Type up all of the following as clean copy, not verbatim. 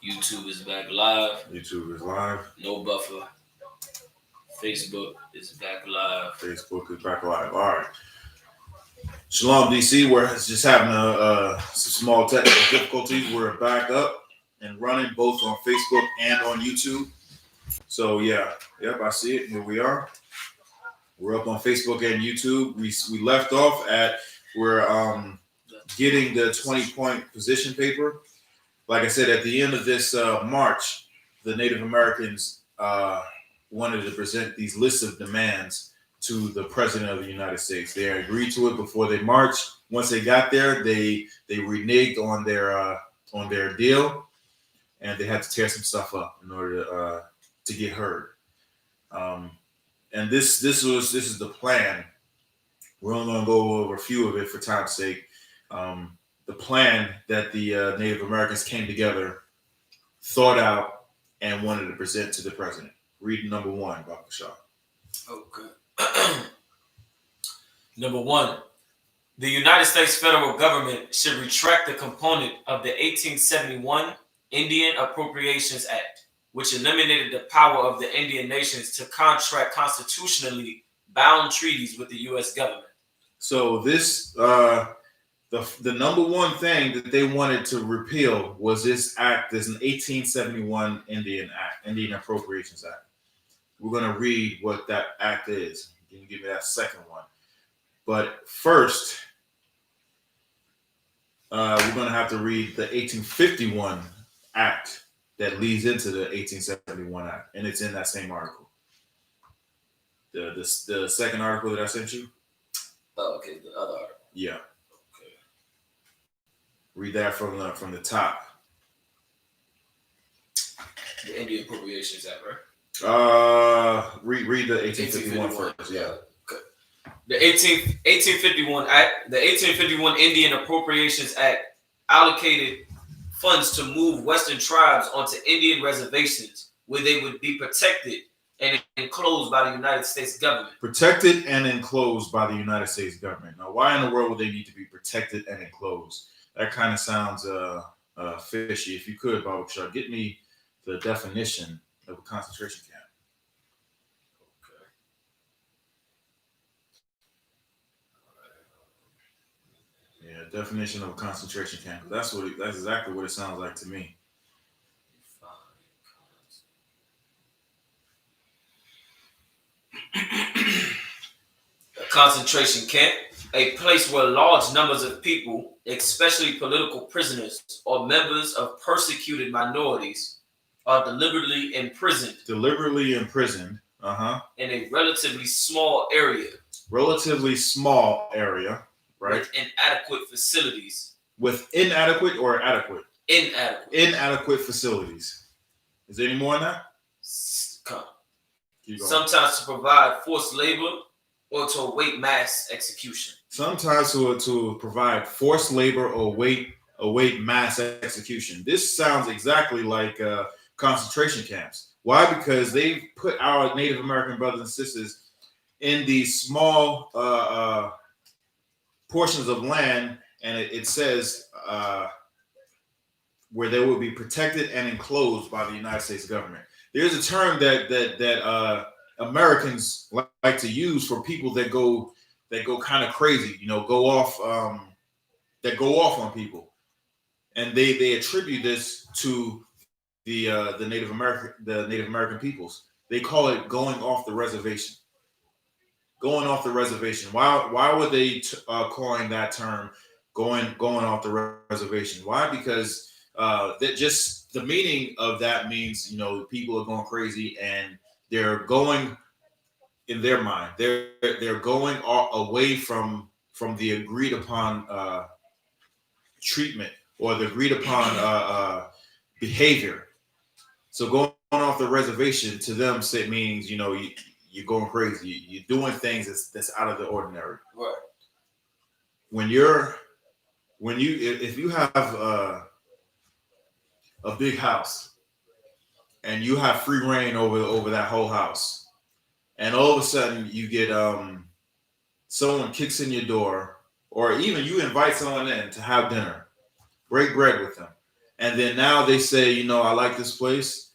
YouTube is back live. YouTube is live. No buffer. Facebook is back live. Facebook is back live. All right. Shalom, DC. We're just having some small technical difficulties. We're back up and running both on Facebook and on YouTube. So yep, I see it. Here we are. We're up on Facebook and YouTube. We left off at we're getting the 20-point position paper. Like I said, at the end of this March, the Native Americans wanted to present these lists of demands to the President of the United States. They agreed to it before they marched. Once they got there, they reneged on their deal, and they had to tear some stuff up in order to get heard. And this is the plan. We're only going to go over a few of it for time's sake. The plan that the Native Americans came together, thought out, and wanted to present to the president. Read number one, Dr. Shaw. Okay. Number one, the United States federal government should retract the component of the 1871 Indian Appropriations Act, which eliminated the power of the Indian nations to contract constitutionally bound treaties with the U.S. government. So this, the number one thing that they wanted to repeal was this act. There's an 1871 Indian Appropriations Act. We're going to read what that act is. You can give me that second one. But first, we're going to have to read the 1851 act that leads into the 1871 act, and it's in that same article. The second article that I sent you. Oh, okay, the other article. Yeah. Okay. Read that from the top. The Indian Appropriations Act, right? Read the 1851 first. Yeah. Okay. The 1851 Act, the 1851 Indian Appropriations Act allocated funds to move Western tribes onto Indian reservations where they would be protected and enclosed by the United States government. Protected and enclosed by the United States government. Now, why in the world would they need to be protected and enclosed? That kind of sounds fishy. If you could, Baba Shah, get me the definition of a concentration camp. Okay. Yeah, definition of a concentration camp. That's exactly what it sounds like to me. A concentration camp, a place where large numbers of people, especially political prisoners or members of persecuted minorities, are deliberately imprisoned. Deliberately imprisoned. In a relatively small area. Relatively small area, right? With inadequate facilities. With inadequate or adequate? Inadequate. Inadequate facilities. Is there any more on that? Come. Sometimes to provide forced labor or to await mass execution. Sometimes to provide forced labor or await mass execution. This sounds exactly like concentration camps. Why? Because they put our Native American brothers and sisters in these small portions of land, and it says where they will be protected and enclosed by the United States government. There's a term that Americans like to use for people that go kind of crazy, go off on people, and they attribute this to the Native American peoples. They call it going off the reservation. Going off the reservation. Why would they coin that term? Going off the reservation. Why? Because that just the meaning of that means people are going crazy and they're going in their mind. They're going away from the agreed upon treatment or the agreed upon behavior. So going off the reservation to them means you're going crazy. You're doing things that's out of the ordinary. Right. If you have a big house and you have free reign over that whole house, and all of a sudden you get someone kicks in your door, or even you invite someone in to have dinner, break bread with them, And then now they say, you know, I like this place.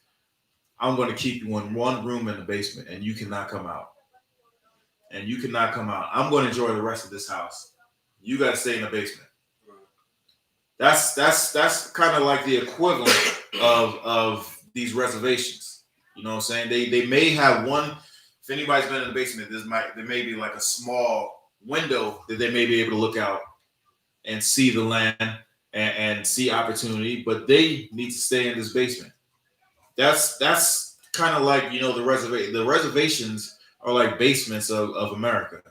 I'm going to keep you in one room in the basement, and you cannot come out. And you cannot come out. I'm going to enjoy the rest of this house. You got to stay in the basement. That's kind of like the equivalent of these reservations. You know what I'm saying? They may have one. If anybody's been in the basement, there may be like a small window that they may be able to look out and see the land and see opportunity, but they need to stay in this basement. That's kind of like, you know, the reservations are like basements of America.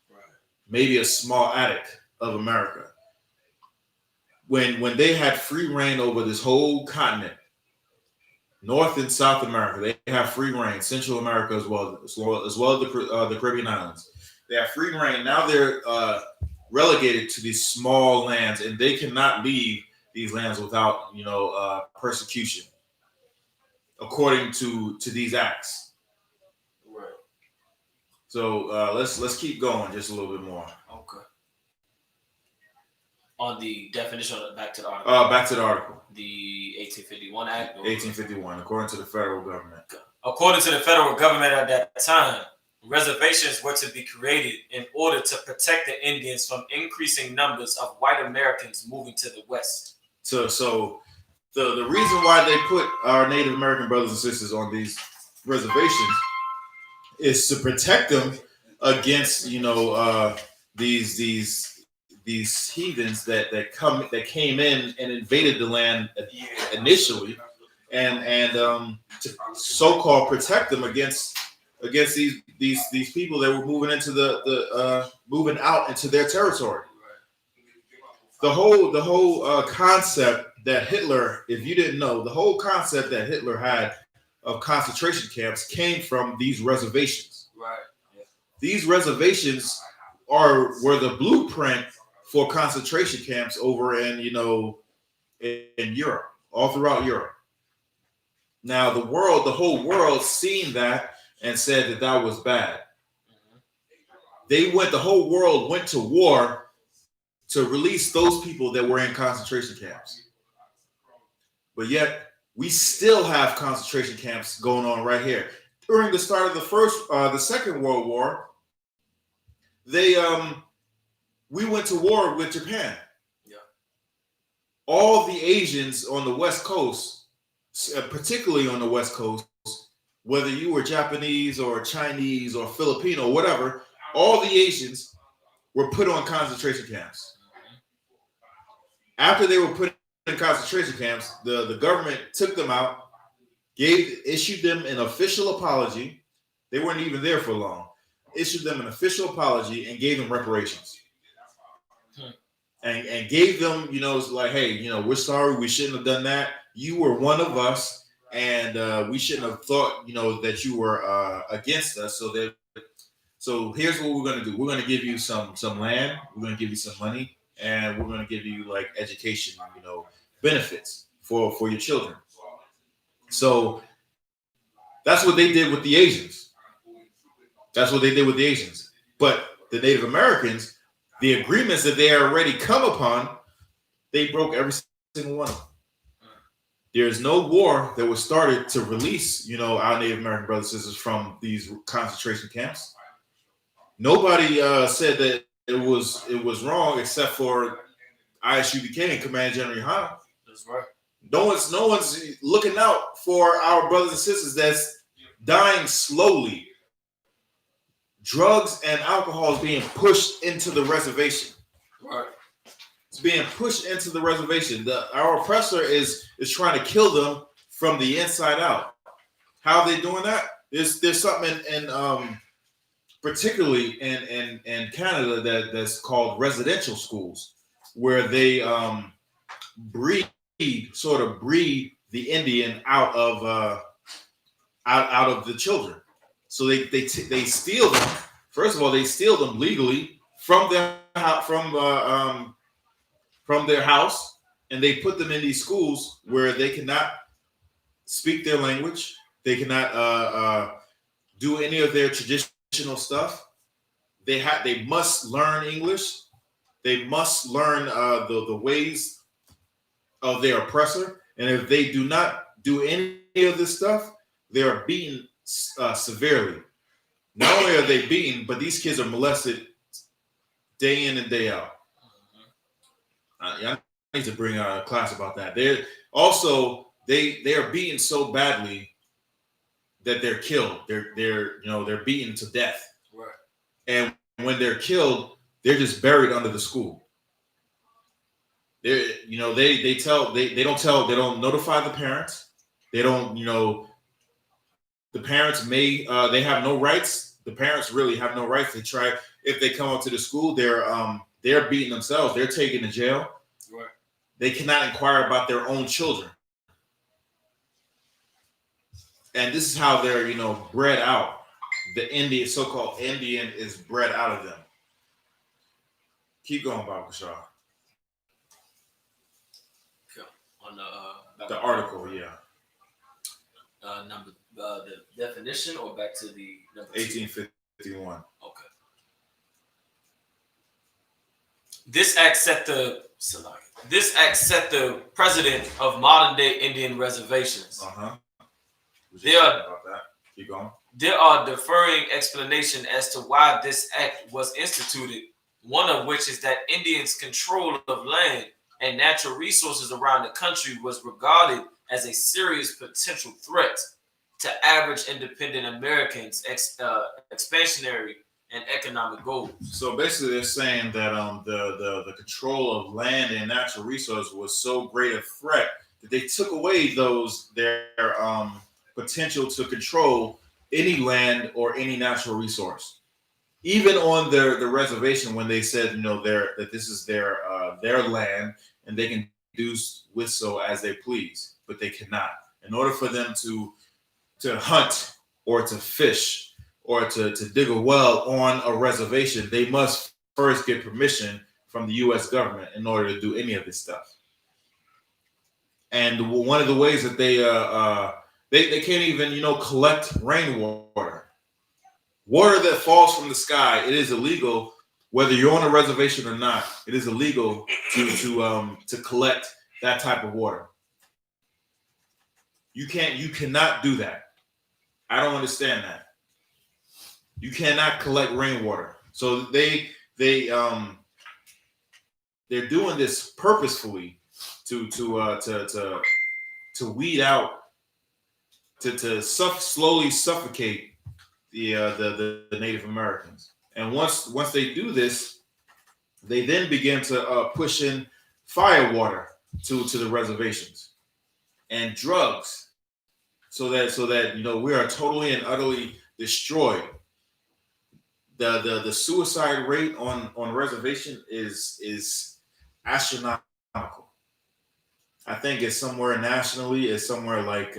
Right. Maybe a small attic of America. When they had free reign over this whole continent, North and South America, they have free reign. Central America as well as the Caribbean islands. They have free reign. Now they're relegated to these small lands, and they cannot leave these lands without, you know, persecution, according to these acts. Right. So let's keep going just a little bit more. Okay. On the definition, back to the article. Back to the article. The 1851 Act. 1851, according to the federal government. According to the federal government at that time, reservations were to be created in order to protect the Indians from increasing numbers of white Americans moving to the West. So the reason why they put our Native American brothers and sisters on these reservations is to protect them against, you know, these heathens that came in and invaded the land initially, and to so-called protect them against these people that were moving into moving out into their territory. The whole concept that Hitler, if you didn't know, the whole concept that Hitler had of concentration camps came from these reservations. Right. Yeah. These reservations were the blueprint for concentration camps over in, you know, in Europe, all throughout Europe. Now the whole world seen that and said that was bad. The whole world went to war to release those people that were in concentration camps. But yet we still have concentration camps going on right here. During the start of the Second World War, we went to war with Japan. Yeah. All the Asians on the West Coast, particularly on the West Coast, whether you were Japanese or Chinese or Filipino, whatever, all the Asians were put on concentration camps. After they were put in concentration camps, the government took them out, issued them an official apology. They weren't even there for long. Issued them an official apology and gave them reparations. And gave them, you know, it's like, hey, you know, we're sorry, we shouldn't have done that. You were one of us, and we shouldn't have thought, you know, that you were against us. So here's what we're gonna do. We're gonna give you some land. We're gonna give you some money, and we're gonna give you like education, you know, benefits for your children. So that's what they did with the Asians. That's what they did with the Asians. But the Native Americans, the agreements that they already come upon, they broke every single one of them. There's no war that was started to release, you know, our Native American brothers and sisters from these concentration camps. Nobody said that it was wrong except for I.S.U.P.K. and Command General YAHANNA. That's right. No one's looking out for our brothers and sisters that's dying slowly. Drugs and alcohol is being pushed into the reservation. Right. It's being pushed into the reservation. Our oppressor is trying to kill them from the inside out. How are they doing that? There's something in particularly in Canada that's called residential schools, where they breed the Indian out of the children. So they steal them. First of all, they steal them legally from their house, and they put them in these schools where they cannot speak their language. They cannot do any of their traditional stuff. They must learn English. They must learn the ways of their oppressor, and if they do not do any of this stuff, they are beaten severely. Not only are they beaten, but these kids are molested day in and day out. I need to bring a class about that. They're also they are beaten so badly that they're killed. They're beaten to death. Right. And when they're killed, they're just buried under the school. They don't notify the parents. They don't, the parents they have no rights. The parents really have no rights. They try, if they come up to the school, they're beating themselves. They're taken to jail. Right. They cannot inquire about their own children. And this is how they're, bred out. The so-called Indian is bred out of them. Keep going, Bob Kashar. On the article, yeah. The definition, or back to the number 1851. Okay. This act set the precedent of modern day Indian reservations. Keep going. There are differing explanations as to why this act was instituted. One of which is that Indians' control of land and natural resources around the country was regarded as a serious potential threat to average independent Americans' expansionary and economic goals. So basically, they're saying that the control of land and natural resources was so great a threat that they took away their potential to control any land or any natural resource. Even on the reservation, when they said that this is their land and they can do with so as they please, but they cannot. In order for them to hunt or to fish or to dig a well on a reservation, they must first get permission from the U.S. government in order to do any of this stuff. And one of the ways that they can't even collect rainwater. Water that falls from the sky, it is illegal, whether you're on a reservation or not. It is illegal to collect that type of water. You cannot do that. I don't understand that. You cannot collect rainwater. So they're doing this purposefully to weed out, to slowly suffocate the Native Americans. And once they do this, they then begin to push in fire water to the reservations and drugs, so that we are totally and utterly destroyed. The suicide rate on reservation is astronomical. I think it's somewhere nationally, it's somewhere like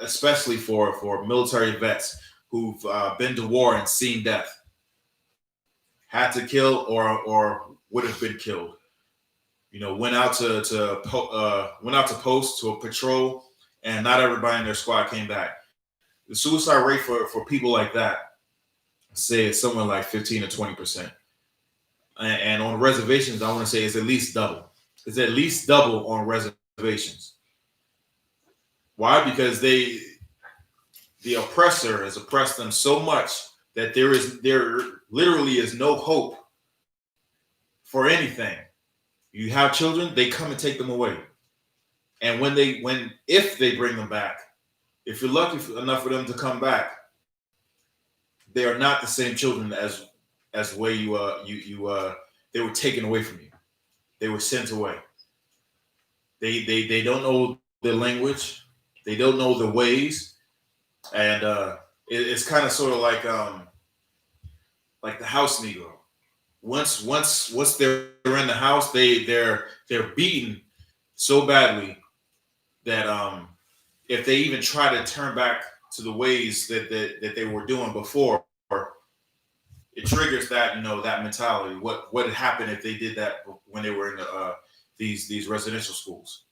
especially for military vets who've been to war and seen death, had to kill or would have been killed. Went out to post to a patrol, and not everybody in their squad came back. The suicide rate for people like that, say it's somewhere like 15 to 20%. And on reservations, I want to say it's at least double. It's at least double on reservations. Why? Because the oppressor has oppressed them so much that there literally is no hope for anything. You have children, they come and take them away. And if they bring them back, if you're lucky enough for them to come back, they are not the same children as way they were taken away from you. They were sent away. They don't know the language. They don't know the ways. And it's kind of sort of like the house Negro. Once they're in the house, they're beaten so badly that if they even try to turn back to the ways that they were doing before, it triggers that that mentality. What would happen if they did that when they were in these residential schools?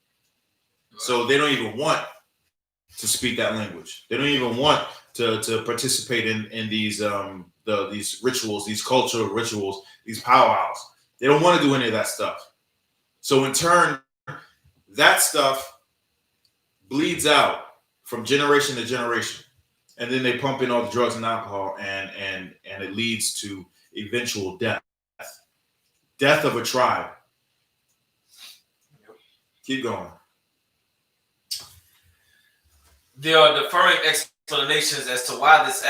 So they don't even want to speak that language. They don't even want to participate in these rituals, these cultural rituals, these powwows. They don't want to do any of that stuff. So in turn, that stuff bleeds out from generation to generation, and then they pump in all the drugs and alcohol, and it leads to eventual death of a tribe. Keep going. There are differing explanations as to why this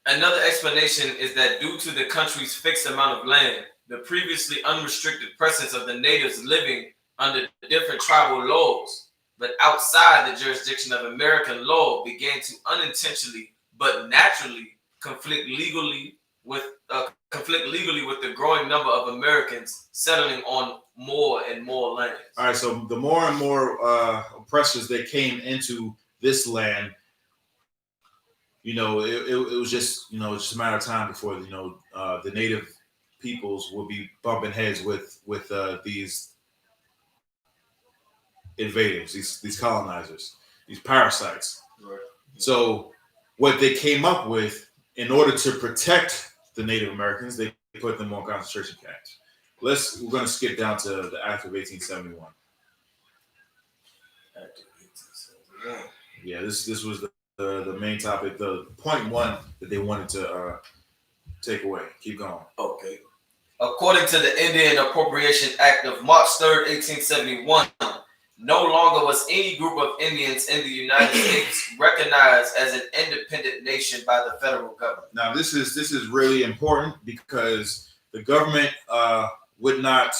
Another explanation is that due to the country's fixed amount of land, the previously unrestricted presence of the natives living under different tribal laws, but outside the jurisdiction of American law, began to unintentionally but naturally conflict legally with the growing number of Americans settling on more and more land. All right, so the more and more oppressors that came into this land, it was just, just a matter of time before, the native peoples will be bumping heads with these invaders, these colonizers, these parasites. Right. So what they came up with, in order to protect the Native Americans, they put them on concentration camps. We're going to skip down to the Act of 1871. Act of 1871. Yeah, this was the main topic, the point one that they wanted to take away. Keep going. Okay. According to the Indian Appropriation Act of March 3rd, 1871, no longer was any group of Indians in the United States recognized as an independent nation by the federal government. Now, this is really important because the government would not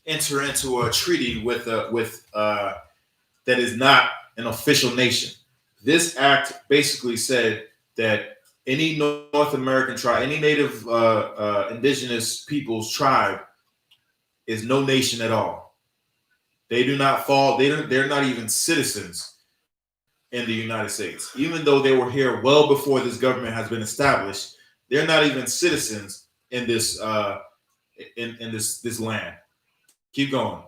enter into a treaty with that is not an official nation. This act basically said that any North American tribe, any native indigenous people's tribe, is no nation at all. They do not fall. They're not even citizens in the United States, even though they were here well before this government has been established. They're not even citizens in this in this land. Keep going.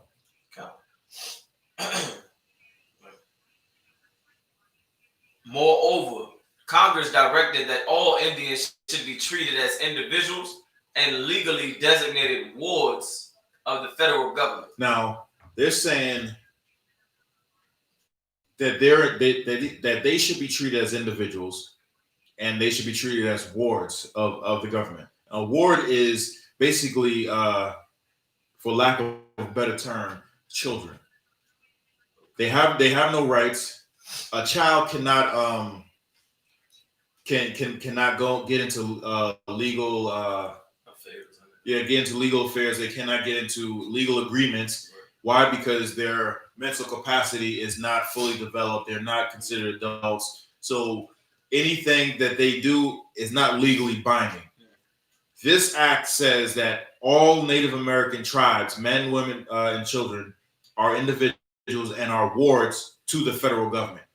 Moreover, Congress directed that all Indians should be treated as individuals and legally designated wards of the federal government. Now, they're saying that they should be treated as individuals and they should be treated as wards of the government. A ward is basically, for lack of a better term, children. They have no rights. A child cannot cannot get into legal affairs. Get into legal affairs. They cannot get into legal agreements. Why? Because their mental capacity is not fully developed. They're not considered adults. So anything that they do is not legally binding. This act says that all Native American tribes, men, women, and children, are individuals and are wards to the federal government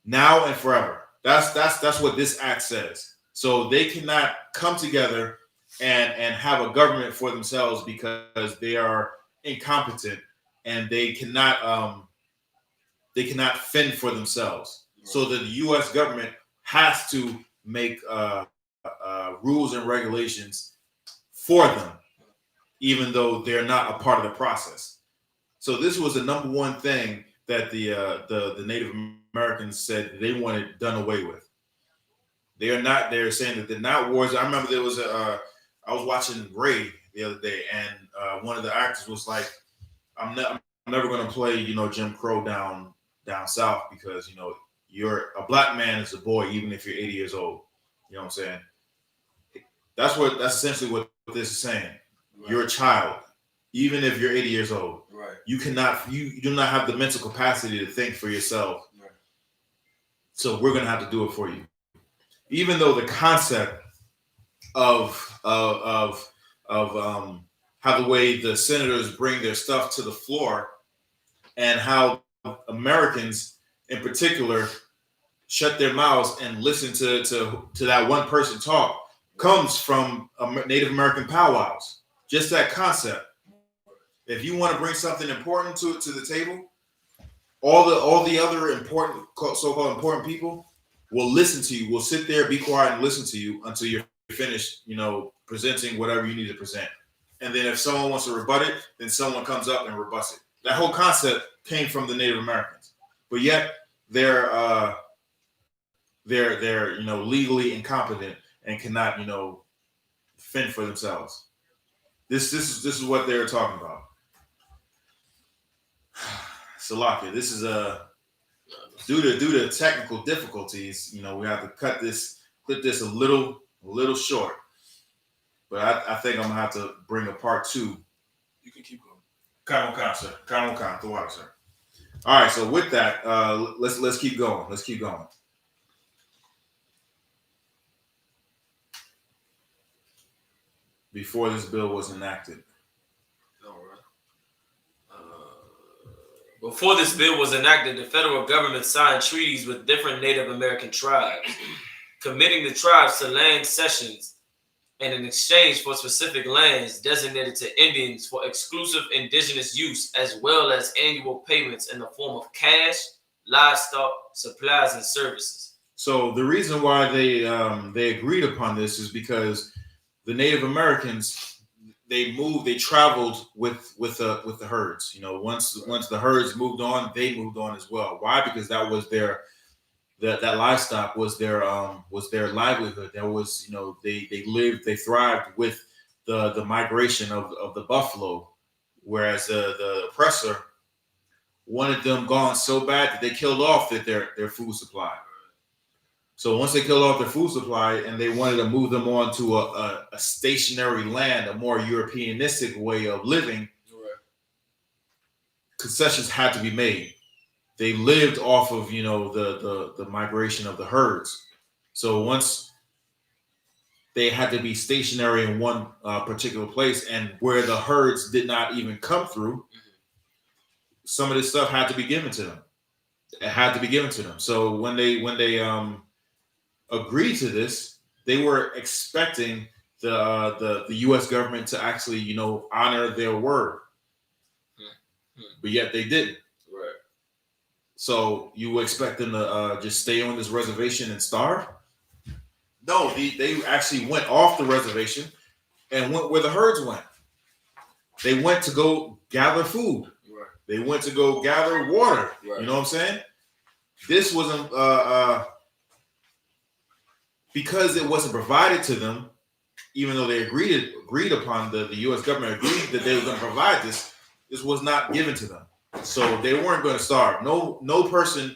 now and forever. That's what this act says. So they cannot come together and have a government for themselves because they are incompetent and they cannot fend for themselves. So the U.S. government has to make rules and regulations for them, even though they're not a part of the process. So this was the number one thing that the Native Americans said they wanted done away with. They're saying that they're not wars. I remember there was I was watching Ray the other day, and one of the actors was like, I'm never going to play, Jim Crow down south because, you're a black man is a boy, even if you're 80 years old. You know what I'm saying? That's essentially what this is saying. Right. You're a child, even if you're 80 years old. Right. You do not have the mental capacity to think for yourself. Right. So we're going to have to do it for you. Even though the concept of how the way the senators bring their stuff to the floor and how Americans in particular shut their mouths and listen to that one person talk comes from Native American powwows. Just that concept. If you want to bring something important to the table, all the other important so-called important people will listen to you. Will sit there, be quiet, and listen to you until you're finished, presenting whatever you need to present. And then if someone wants to rebut it, then someone comes up and rebuts it. That whole concept came from the Native Americans, but yet they're legally incompetent and cannot fend for themselves. This is what they're talking about. Salaki, this is due to technical difficulties. We have to clip this a little short. But I think I'm gonna have to bring a part 2. You can keep going. Khan, sir. Khan, the water, sir. All right. So with that, let's keep going. Let's keep going. Before this bill was enacted. Before this bill was enacted, the federal government signed treaties with different Native American tribes, committing the tribes to land cessions and in exchange for specific lands designated to Indians for exclusive indigenous use, as well as annual payments in the form of cash, livestock, supplies, and services. So the reason why they agreed upon this is because the Native Americans, they traveled with the herds. Once the herds moved on, they moved on as well. Why? Because that was that livestock was their livelihood. That was they thrived with the migration of the buffalo, whereas the oppressor wanted them gone so bad that they killed off their food supply. So once they killed off their food supply and they wanted to move them on to a stationary land, a more Europeanistic way of living, concessions had to be made. They lived off of the migration of the herds. So once they had to be stationary in one particular place, and where the herds did not even come through, some of this stuff had to be given to them. It had to be given to them. So when they agreed to this, they were expecting the U.S. government to actually honor their word, but yet they didn't. Right. So you expect them to just stay on this reservation and starve? No, they actually went off the reservation and went where the herds went. They went to go gather food. Right. They went to go gather water. Right. You know what I'm saying? This wasn't because it wasn't provided to them, even though they agreed upon the U.S. government agreed that they were going to provide this. This was not given to them, so they weren't going to starve. No person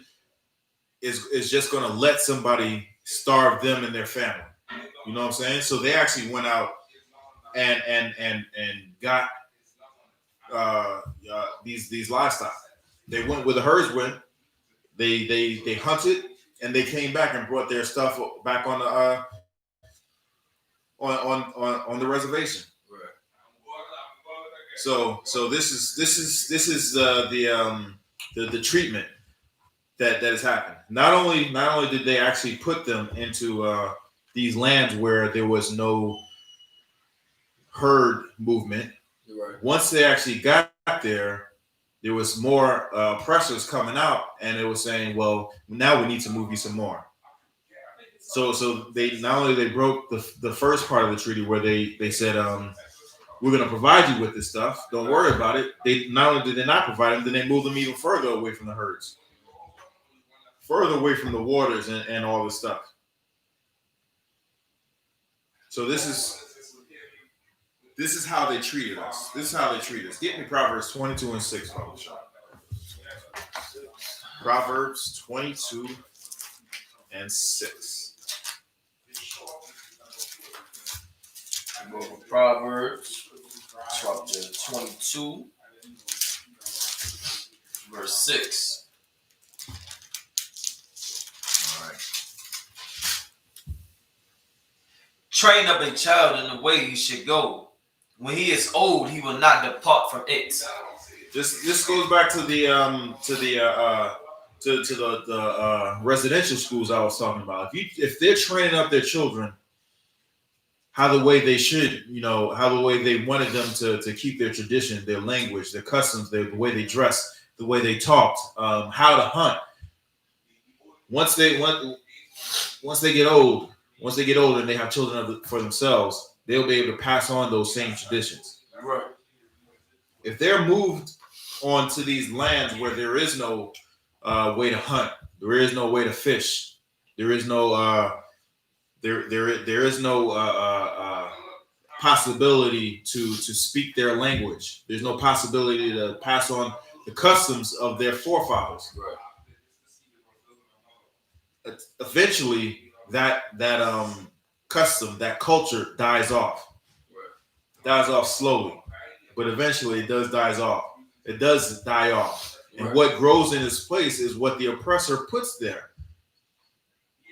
is just going to let somebody starve them and their family. You know what I'm saying? So they actually went out and got these livestock. They went where the herds went. They hunted and they came back and brought their stuff back on the reservation. Right. So this is the treatment that has happened. Not only did they actually put them into these lands where there was no herd movement. Right. Once they actually got there was more oppressors coming out, and it was saying, well, now we need to move you some more. So they not only they broke the first part of the treaty where they said we're going to provide you with this stuff, don't worry about it. They not only did they not provide them, then they moved them even further away from the herds, further away from the waters and all this stuff. So this is how they treated us. This is how they treat us. Get me Proverbs 22 and 6, Father Sean. Proverbs 22 and 6. Go to Proverbs chapter 22, verse 6. All right. Train up a child in the way he should go. When he is old, he will not depart from it. This goes back to the residential schools I was talking about. If they're training up their children how the way they should, how the way they wanted them to keep their tradition, their language, their customs, the way they dress, the way they talked, how to hunt. Once they get old, and they have children for themselves, they'll be able to pass on those same traditions. Right. If they're moved onto these lands where there is no way to hunt, there is no way to fish, there is no there is no possibility to speak their language. There's no possibility to pass on the customs of their forefathers. Right. Eventually, that custom, that culture dies off. Right. Dies off slowly, but eventually it does dies off. It does die off. And right. What grows in its place is what the oppressor puts there.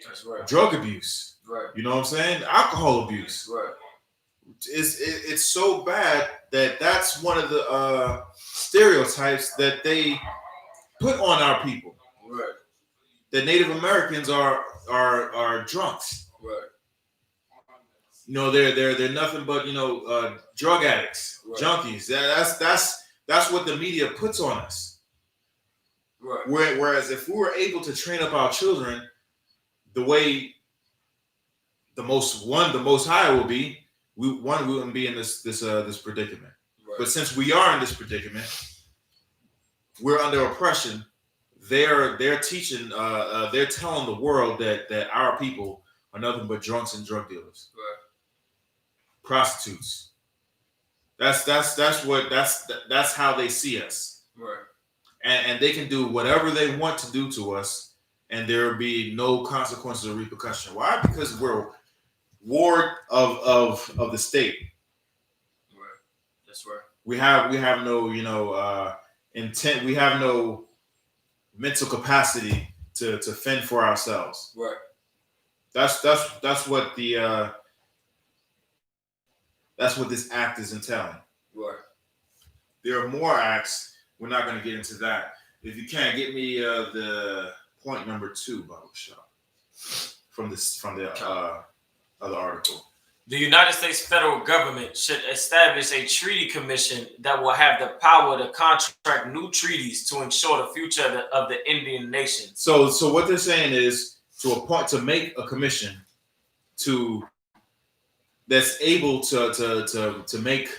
That's right. Drug abuse. Right. You know what I'm saying? Alcohol abuse. Right. It's so bad that that's one of the stereotypes that they put on our people. Right. That Native Americans are drunks. Right. You know, they're nothing but, you know, drug addicts, right. Junkies. That's what the media puts on us. Right. Whereas if we were able to train up our children the way the most high will be, we wouldn't be in this predicament. Right. But since we are in this predicament, we're under oppression. They're teaching, they're telling the world that our people are nothing but drunks and drug dealers, right. Prostitutes. That's how they see us, right. And they can do whatever they want to do to us, and there will be no consequences or repercussion. Why? Because we're ward of the state. Right. That's right. We have no, you know, intent. We have no mental capacity to fend for ourselves. Right. That's what the that's what this act is entailing. Right. There are more acts. We're not going to get into that. If you can, get me the point number 2, Bible Shop, from the other article. The United States federal government should establish a treaty commission that will have the power to contract new treaties to ensure the future of the Indian nation. So what they're saying is to make a commission that's able to make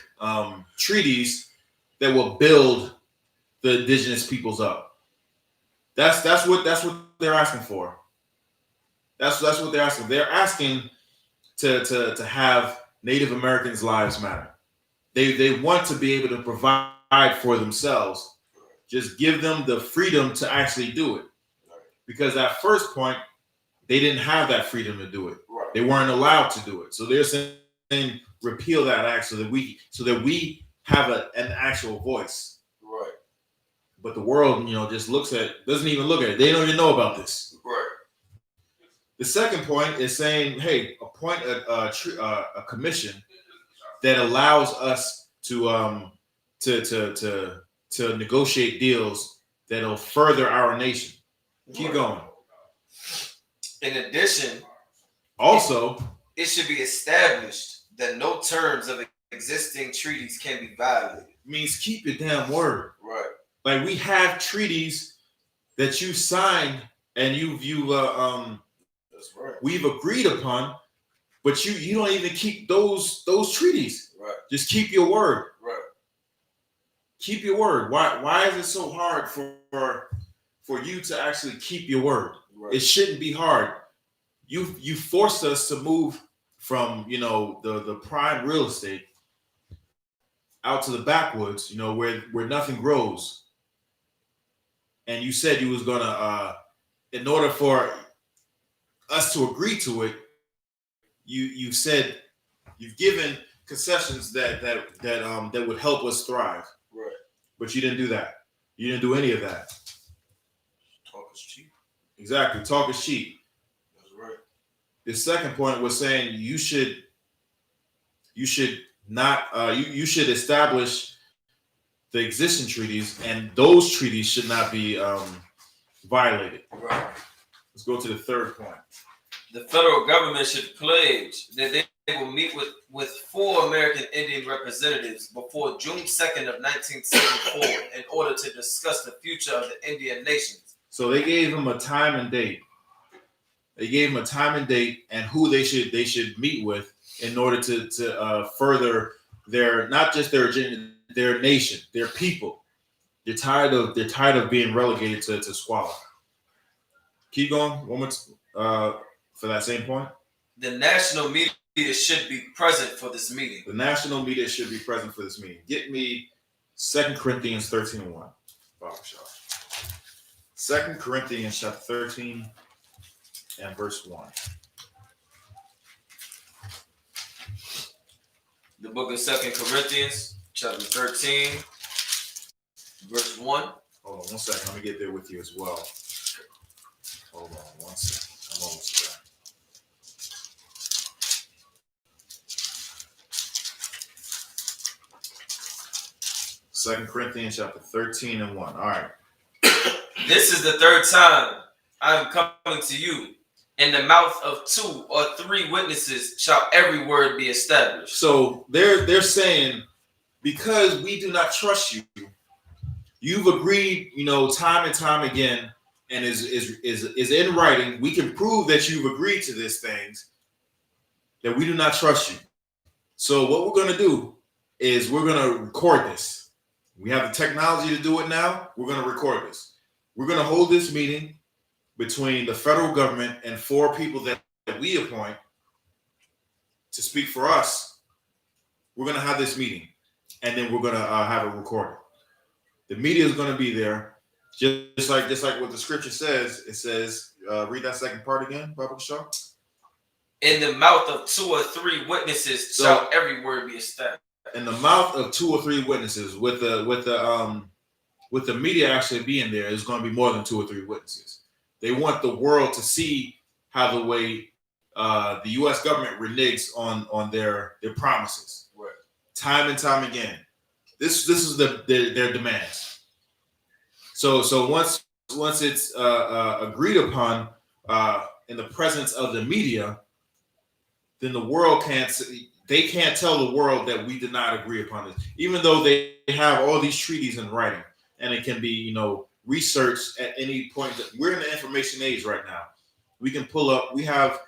treaties that will build the indigenous peoples up. That's what they're asking for. That's what they're asking. They're asking to have Native Americans' lives matter. They want to be able to provide for themselves. Just give them the freedom to actually do it. Because at first point, they didn't have that freedom to do it. Right. They weren't allowed to do it. So they're saying repeal that act so that we have an actual voice. Right. But the world, you know, just doesn't even look at it. They don't even know about this. Right. The second point is saying, hey, appoint a commission that allows us to negotiate deals that'll further our nation. Keep going. In addition, also, it should be established that no terms of existing treaties can be violated. Means keep your damn word. Right. Like we have treaties that you signed and that's right. We've agreed upon, but you don't even keep those treaties. Right. Just keep your word. Right. Keep your word. Why is it so hard for you to actually keep your word? Right. It shouldn't be hard. You forced us to move from, you know, the prime real estate out to the backwoods, you know, where nothing grows. And you said you was gonna in order for us to agree to it, you said you've given concessions that would help us thrive. Right. But you didn't do that. You didn't do any of that. Talk is cheap. Exactly. Talk is cheap. That's right. The second point was saying you should not you should establish the existing treaties, and those treaties should not be violated. Right. Let's go to the third point. The federal government should pledge that they will meet with 4 American Indian representatives before June 2nd of 1974 in order to discuss the future of the Indian nations. So they gave them a time and date. They gave them a time and date and who they should meet with in order to further their, not just their agenda, their nation, their people. They're tired of being relegated to squalor. Keep going. One more for that same point. The national media should be present for this meeting. The national media should be present for this meeting. Get me 2 Corinthians 13:1. Barbershop. 2 Corinthians chapter 13 and verse 1. The book of 2 Corinthians, chapter 13, verse 1. Hold on 1 second. Let me get there with you as well. Hold on 1 second. I'm almost there. Second Corinthians chapter 13 and 1. All right. This is the third time I am coming to you. In the mouth of 2 or 3 witnesses shall every word be established. So they're saying, because we do not trust you, you've agreed, time and time again, and is in writing. We can prove that you've agreed to these things, that we do not trust you. So what we're going to do is we're going to record this. We have the technology to do it now. We're going to record this. We're going to hold this meeting between the federal government and 4 people that we appoint to speak for us. We're going to have this meeting, and then we're going to have it recorded. The media is going to be there, just like what the scripture says. It says, read that second part again, Bible Shaw. In the mouth of 2 or 3 witnesses shall every word be established. In the mouth of 2 or 3 witnesses, with the media actually being there, is going to be more than 2 or 3 witnesses. They want the world to see how the way the U.S. government reneges on their promises, right, time and time again. This is their demands. So once it's agreed upon in the presence of the media, then the world can't tell the world that we did not agree upon this, even though they have all these treaties in writing, and it can be researched at any point. We're in the information age right now. We can pull up. We have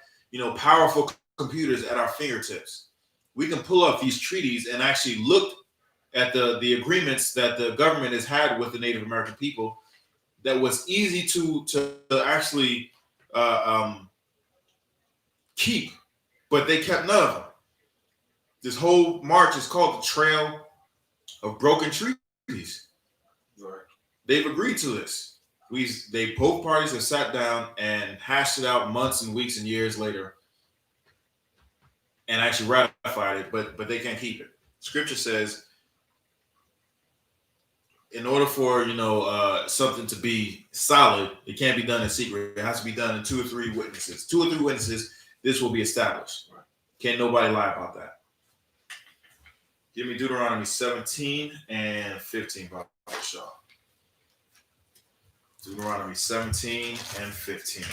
powerful computers at our fingertips. We can pull up these treaties and actually look at the agreements that the government has had with the Native American people. That was easy to actually keep, but they kept none of them. This whole march is called the Trail of Broken Treaties. Right. They've agreed to this. Both parties have sat down and hashed it out months and weeks and years later, and actually ratified it, but they can't keep it. Scripture says, in order for something to be solid, it can't be done in secret. It has to be done in 2 or 3 witnesses. 2 or 3 witnesses, this will be established. Right. Can't nobody lie about that. Give me Deuteronomy 17 and 15, Bob Shaw. Deuteronomy 17 and 15.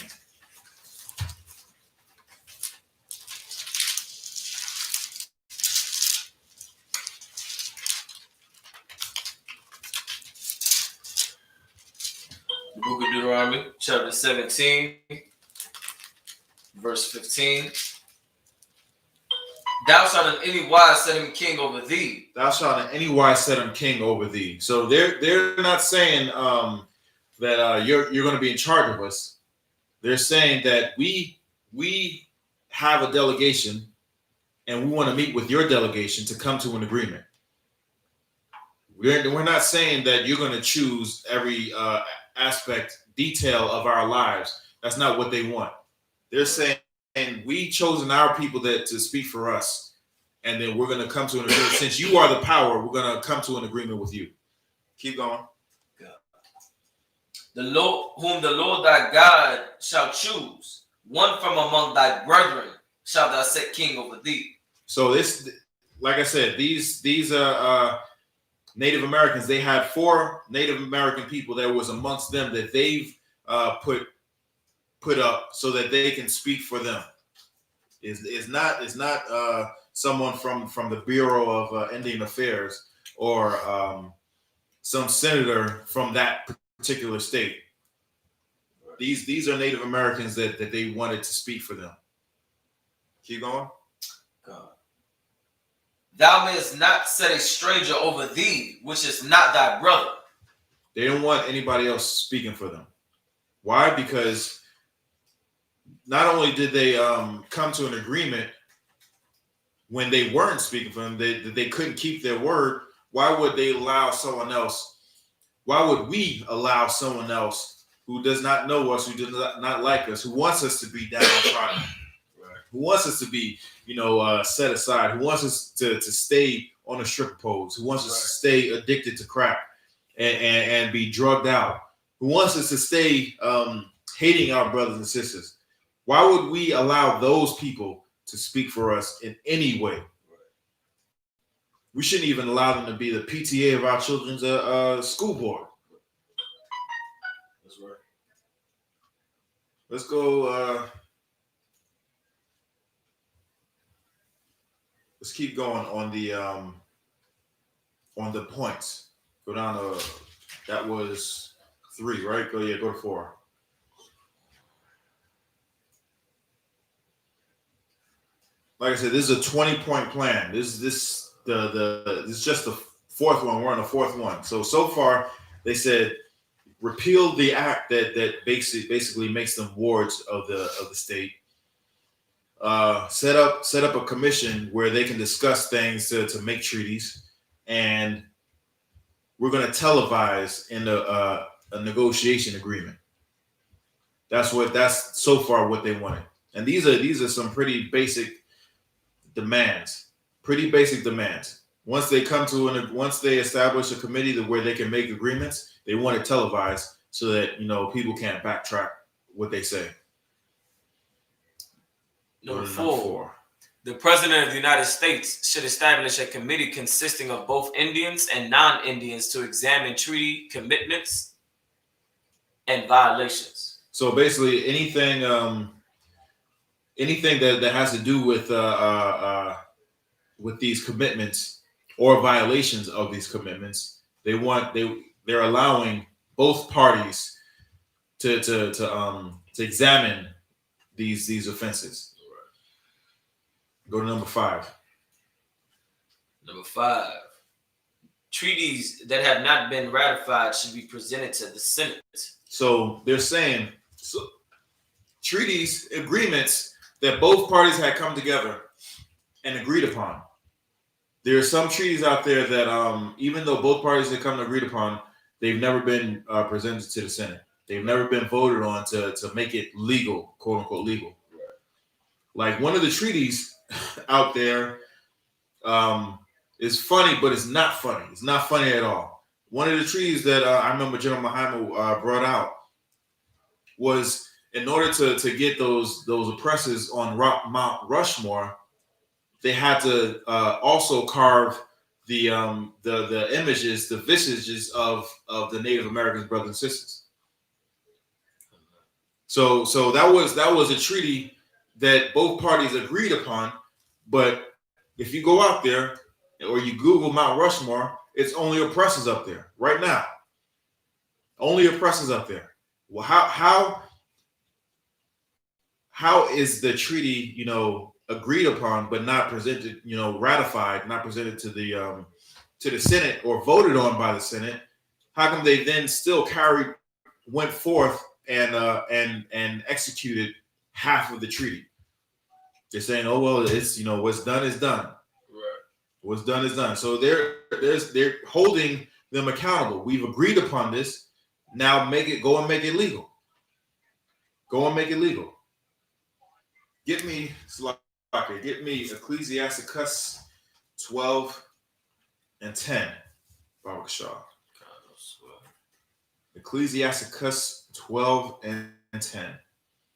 The book of Deuteronomy, chapter 17, verse 15. Thou shalt in any wise set him king over thee. Thou shalt in any wise set him king over thee. So they're not saying that you're going to be in charge of us. They're saying that we have a delegation, and we want to meet with your delegation to come to an agreement. We're not saying that you're going to choose every aspect, detail of our lives. That's not what they want. They're saying, and we chosen our people to speak for us, and then we're going to come to an agreement. Since you are the power, we're going to come to an agreement with you. Keep going. The Lord, whom the Lord thy God shall choose, one from among thy brethren shalt thou set king over thee. So this, like I said, these Native Americans, they had 4 Native American people that was amongst them that they've put up so that they can speak for them. Is not someone from the Bureau of Indian Affairs or some senator from that particular state. These are Native Americans that they wanted to speak for them. Keep going. God. Thou mayest not set a stranger over thee, which is not thy brother. They don't want anybody else speaking for them. Why? Because not only did they come to an agreement when they weren't speaking for them, they couldn't keep their word. Why would they allow someone else? Why would we allow someone else who does not know us, who does not like us, who wants us to be downtrodden, who wants us to be, set aside, who wants us to stay on a stripper pose, who wants us to stay addicted to crack and be drugged out, who wants us to stay hating our brothers and sisters? Why would we allow those people to speak for us in any way? We shouldn't even allow them to be the PTA of our children's school board. That's right. Let's go. Let's keep going on the points. Go down to that was 3, right? Go to 4. Like I said, this is a 20-point plan. This is just the 4th one. We're on the 4th one. So far, they said repeal the act that basically makes them wards of the state. Set up a commission where they can discuss things to make treaties, and we're going to televise in a negotiation agreement. That's so far what they wanted, and these are some pretty basic demands. Once they establish a committee where they can make agreements, they want it televised so that people can't backtrack what they say. Number 4. The President of the United States should establish a committee consisting of both Indians and non-Indians to examine treaty commitments and violations. So basically, anything that has to do with these commitments or violations of these commitments, they're allowing both parties to examine these offenses. Go to number 5. Number 5. Treaties that have not been ratified should be presented to the Senate. So they're saying treaties, agreements that both parties had come together and agreed upon. There are some treaties out there that even though both parties had come to agreed upon, they've never been presented to the Senate. They've never been voted on to make it legal, quote unquote legal. Like one of the treaties out there is funny, but it's not funny. It's not funny at all. One of the treaties that I remember General YAHANNA brought out was in order to get those oppressors on Mount Rushmore, they had to also carve the images, the visages of the Native Americans, brothers and sisters. So that was a treaty that both parties agreed upon. But if you go out there or you Google Mount Rushmore, it's only oppressors up there right now. Only oppressors up there. Well, how is the treaty, agreed upon but not presented, ratified, not presented to the Senate or voted on by the Senate? How come they then still went forth and executed half of the treaty? They're saying, "Oh well, it's what's done is done. Right. What's done is done." So they're holding them accountable. We've agreed upon this. Now go and make it legal. Go and make it legal. Get me Ecclesiasticus 12:10. Baruch Shah. Ecclesiasticus 12:10.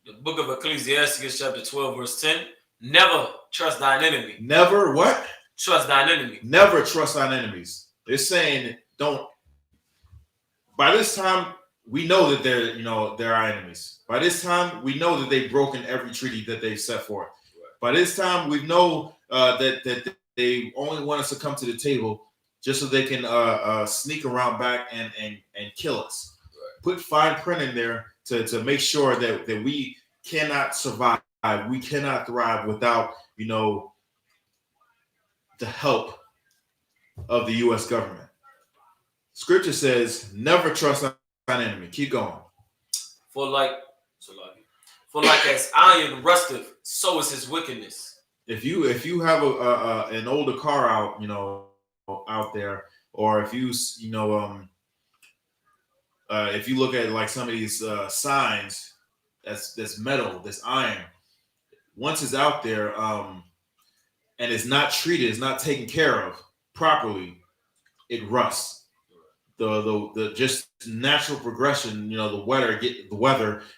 The book of Ecclesiasticus, chapter 12, verse 10. Never trust thine enemy. Never what? Trust thine enemy. Never trust thine enemies. They're saying don't. By this time, we know that they're our enemies. By this time, we know that they've broken every treaty that they've set forth. Right. By this time, we know that they only want us to come to the table just so they can sneak around back and kill us. Right. Put fine print in there to make sure that we cannot survive. We cannot thrive without, the help of the U.S. government. Scripture says, never trust an enemy. Keep going. For like as iron rusteth, so is his wickedness. If you have an older car out, out there, or if if you look at like some of these signs, that's metal, that's iron. Once it's out there, and it's not treated, it's not taken care of properly, it rusts. The just natural progression, the weather,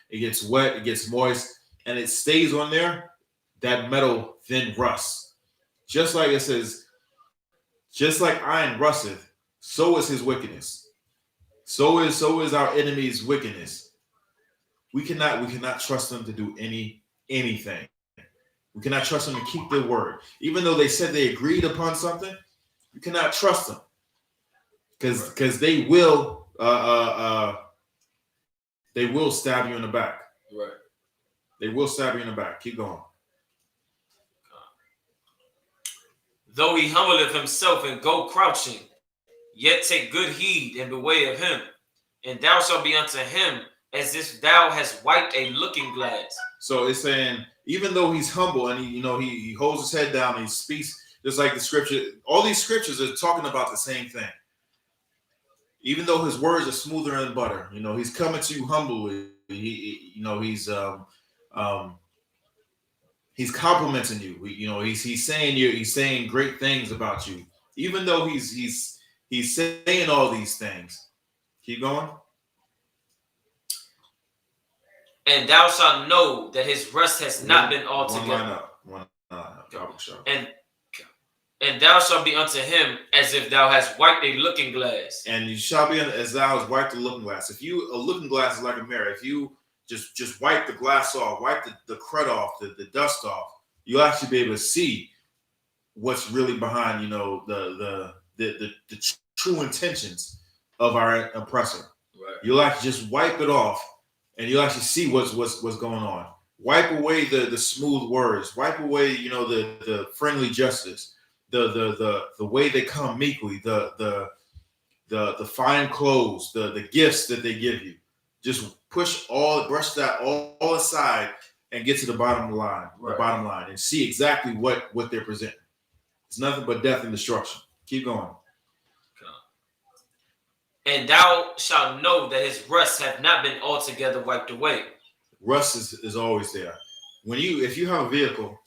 it gets wet, it gets moist, and it stays on there. That metal then rusts. Just like it says, just like iron rusteth, so is his wickedness. So is our enemy's wickedness. We cannot trust them to do anything. We cannot trust them to keep their word. Even though they said they agreed upon something, you cannot trust them. Because they will stab you in the back. Right. They will stab you in the back. Keep going. Though he humbleth himself and go crouching, yet take good heed and beware of him, and thou shalt be unto him as if thou hast wiped a looking glass. So it's saying, even though he's humble and he holds his head down and he speaks just like the scripture, all these scriptures are talking about the same thing. Even though his words are smoother than butter, he's coming to you humbly. He's complimenting you. He's saying great things about you. Even though he's saying all these things. Keep going. And thou shalt know that his rest has not been altogether. One line up. And thou shalt be unto him as if thou hast wiped a looking glass. And you shall be as thou hast wiped a looking glass. A looking glass is like a mirror. If you just wipe the glass off, wipe the crud off, the dust off, you'll actually be able to see what's really behind, the true intentions of our oppressor. Right. You'll actually just wipe it off, and you'll actually see what's going on. Wipe away the smooth words. Wipe away, the friendly justice. The way they come meekly, the fine clothes, the gifts that they give you. Just brush that all aside and get to the bottom line, right. The bottom line, and see exactly what they're presenting. It's nothing but death and destruction. Keep going. And thou shalt know that his rust hath not been altogether wiped away. Rust is always there. If you have a vehicle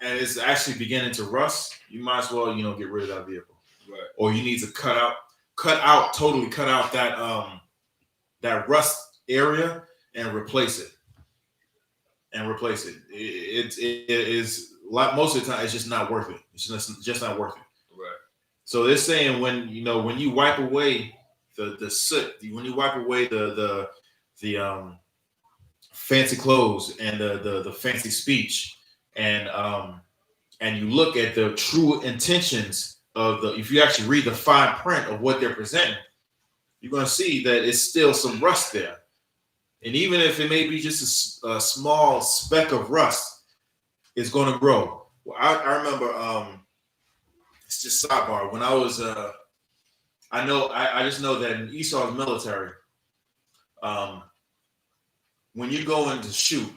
and it's actually beginning to rust, you might as well, get rid of that vehicle. Right. Or you need to totally cut out that rust area and replace it. It is like most of the time, it's just not worth it. It's just not worth it. Right. So they're saying when you wipe away the soot, when you wipe away the fancy clothes and the fancy speech, and you look at the true intentions if you actually read the fine print of what they're presenting, you're going to see that it's still some rust there. And even if it may be just a small speck of rust, it's going to grow. Well, I remember, it's just sidebar. When I was, I just know that in Esau's military, when you go in to shoot,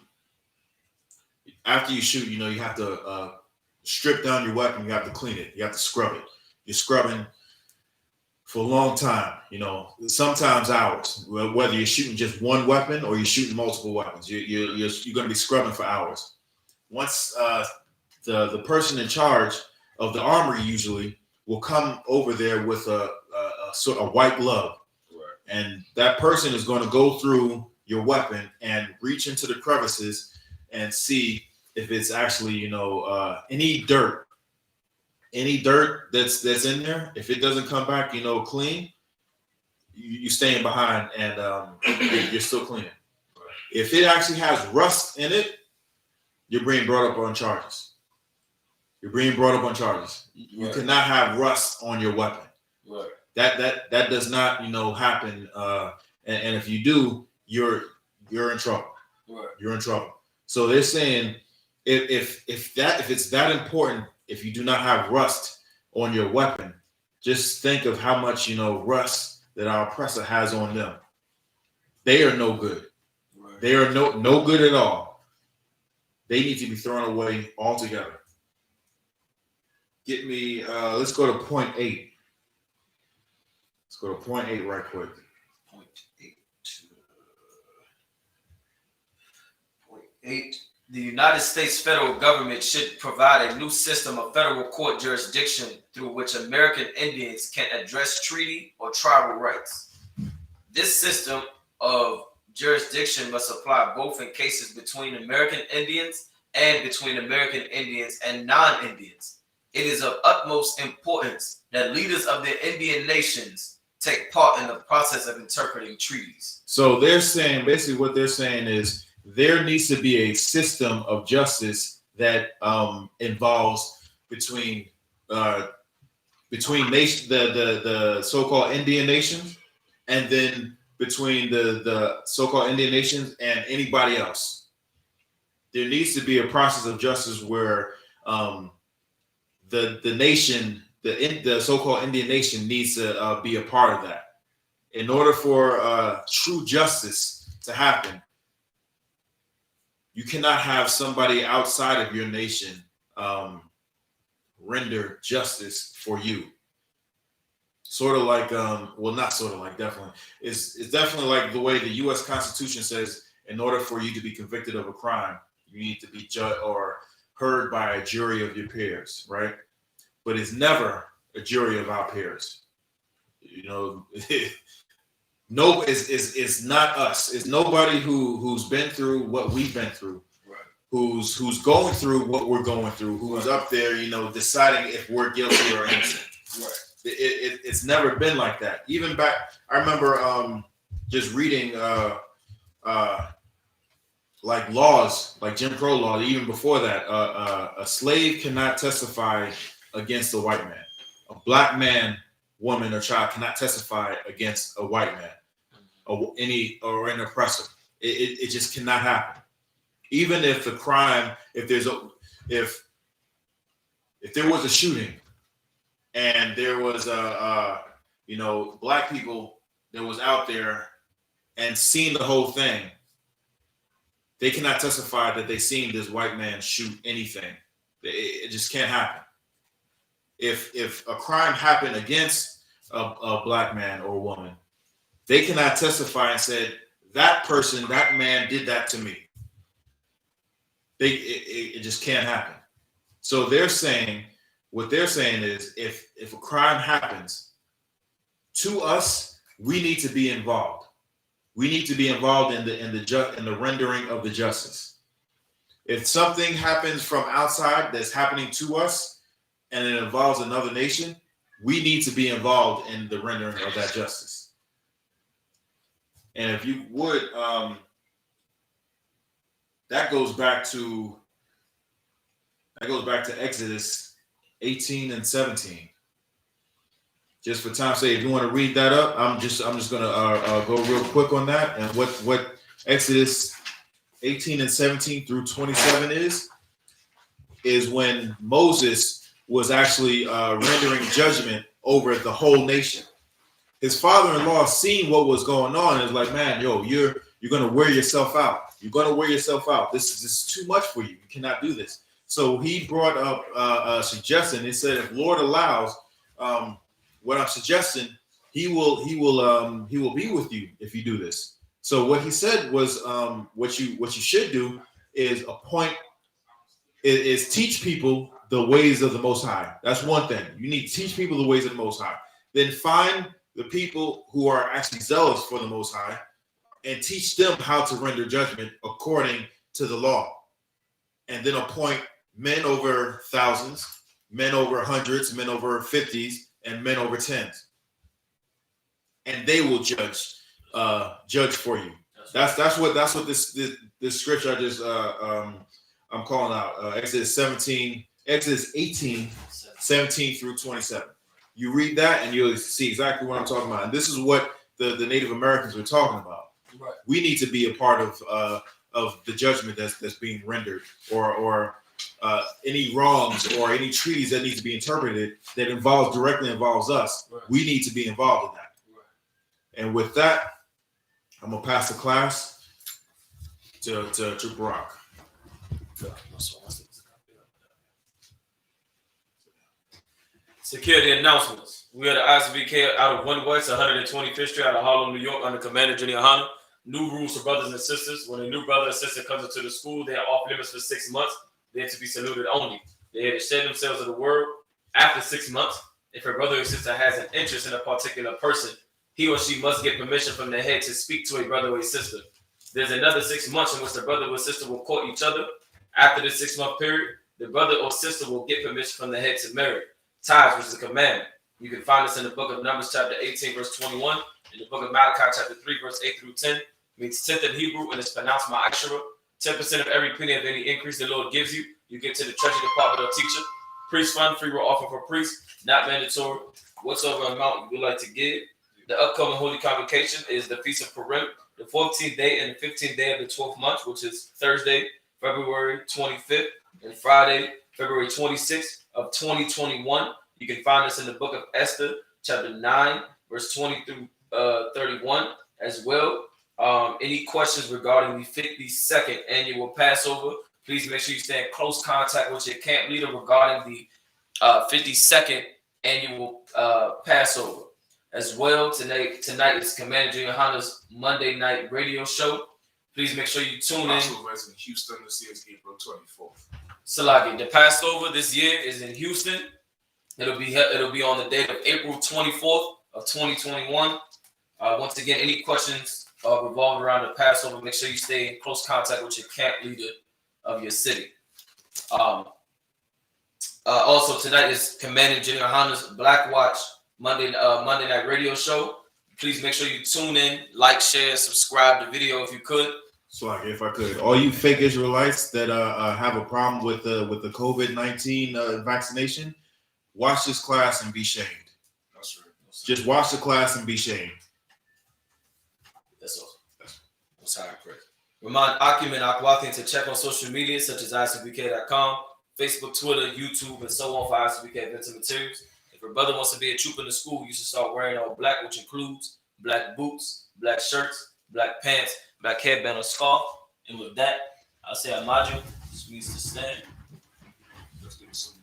after you shoot, you have to strip down your weapon. You have to clean it. You have to scrub it. You're scrubbing for a long time, sometimes hours. Whether you're shooting just one weapon or you're shooting multiple weapons, you're going to be scrubbing for hours. Once the person in charge of the armory usually will come over there with a sort of white glove, right. And that person is going to go through your weapon and reach into the crevices and see if it's actually any dirt that's in there. If it doesn't come back clean, you staying behind and you're still cleaning. Right. If it actually has rust in it, you're being brought up on charges. You right. Cannot have rust on your weapon. Right. That does not happen. And if you do, you're in trouble. Right. You're in trouble. So they're saying if it's that important, if you do not have rust on your weapon, just think of how much rust that our oppressor has on them. They are no good. Right. They are no good at all. They need to be thrown away altogether. Get me, let's go to point 8. Let's go to point 8 right quick. Point 8. The United States federal government should provide a new system of federal court jurisdiction through which American Indians can address treaty or tribal rights. This system of jurisdiction must apply both in cases between American Indians and between American Indians and non-Indians. It is of utmost importance that leaders of the Indian nations take part in the process of interpreting treaties. So they're saying, basically what they're saying is, there needs to be a system of justice that involves between nation, the so-called Indian nations, and then between the so-called Indian nations and anybody else. There needs to be a process of justice where the nation, the so-called Indian nation, needs to be a part of that. In order for true justice to happen, you cannot have somebody outside of your nation render justice for you. Sort of like, well, not sort of like, definitely. It's definitely like the way the U.S. Constitution says, in order for you to be convicted of a crime, you need to be judged or heard by a jury of your peers, right? But it's never a jury of our peers. You know, no, it's not us. It's nobody who's been through what we've been through, right? Who's going through what we're going through, who's up there, you know, deciding if we're guilty or innocent. Right. It's never been like that. Even back, I remember just reading like laws, like Jim Crow law. Even before that, a slave cannot testify against a white man. A black man, woman, or child cannot testify against a white man, or an oppressor. It just cannot happen. Even if the crime, if there was a shooting and there was black people that was out there and seen the whole thing, they cannot testify that they seen this white man shoot anything. It just can't happen. If a crime happened against a black man or woman, they cannot testify and say that person, that man did that to me. It just can't happen. So what they're saying is, if a crime happens to us, we need to be involved. We need to be involved in the rendering of the justice. If something happens from outside that's happening to us and it involves another nation, we need to be involved in the rendering of that justice. And if you would, that goes back to Exodus 18 and 17. Just for time's sake, if you want to read that up, I'm just gonna go real quick on that. And what Exodus 18 and 17 through 27 is when Moses was actually rendering judgment over the whole nation. His father-in-law seen what was going on and is like, man, yo, you're gonna wear yourself out. You're gonna wear yourself out. This is too much for you. You cannot do this. So he brought up a suggestion. He said, if Lord allows, what I'm suggesting, he will be with you if you do this. So what he said was, what you should do is teach people the ways of the Most High. That's one thing. You need to teach people the ways of the Most High. Then find the people who are actually zealous for the Most High and teach them how to render judgment according to the law. And then appoint men over thousands, men over hundreds, men over 50s, and men over 10s. And they will judge for you. That's what this scripture I just I'm calling out. Exodus 18, 17 through 27. You read that and you'll see exactly what I'm talking about. And this is what the Native Americans were talking about. Right. We need to be a part of the judgment that's being rendered, or any wrongs or any treaties that need to be interpreted that directly involves us. Right. We need to be involved in that. Right. And with that, I'm gonna pass the class to Barack. Security announcements. We are the I.S.U.P.K out of 1 West, 125th Street out of Harlem, New York, under Commander Jenny YAHANNA. New rules for brothers and sisters. When a new brother or sister comes into the school, they are off limits for 6 months. They are to be saluted only. They are to share themselves of the word after 6 months. If a brother or sister has an interest in a particular person, he or she must get permission from the head to speak to a brother or a sister. There's another 6 months in which the brother or sister will court each other. After the 6-month period, the brother or sister will get permission from the head to marry. Tithes, which is a commandment. You can find this in the book of Numbers, chapter 18, verse 21, in the book of Malachi, chapter 3, verse 8 through 10. Means 10th in Hebrew, and it's pronounced ma'ashara. 10% of every penny of any increase the Lord gives you, you give to the treasury department or teacher. Priest fund, free will offer for priests, not mandatory. Whatsoever amount you would like to give. The upcoming Holy Convocation is the Feast of Purim, the 14th day and the 15th day of the 12th month, which is Thursday, February 25th, and Friday, February 26th of 2021. You can find us in the book of Esther, chapter 9, verse 20 through 31 as well. Any questions regarding the 52nd annual Passover, please make sure you stay in close contact with your camp leader regarding the 52nd annual Passover. As well, tonight is Commander Junior Honda's Monday night radio show. Please make sure you tune in. Passover is in Houston. This year is April 24th. Salaki, the Passover this year is in Houston. It'll be on the date of April 24th of 2021. Once again, any questions revolving around the Passover, make sure you stay in close contact with your camp leader of your city. Also, tonight is Commander Junior Honda's Black Watch Monday night radio show. Please make sure you tune in, like, share, subscribe the video if you could. So, if I could, all you fake Israelites that have a problem with the COVID-19 vaccination, watch this class and be shamed. That's right. Just watch the class and be shamed. That's awesome. That's how I pray. Remind Akim and Akwathin to check on social media such as ISUPK.com, Facebook, Twitter, YouTube, and so on for ISUPK events and materials. If your brother wants to be a trooper in the school, you should start wearing all black, which includes black boots, black shirts, black pants, black headband or scarf. And with that, I'll say Amaju, which means to stand. Let's get some.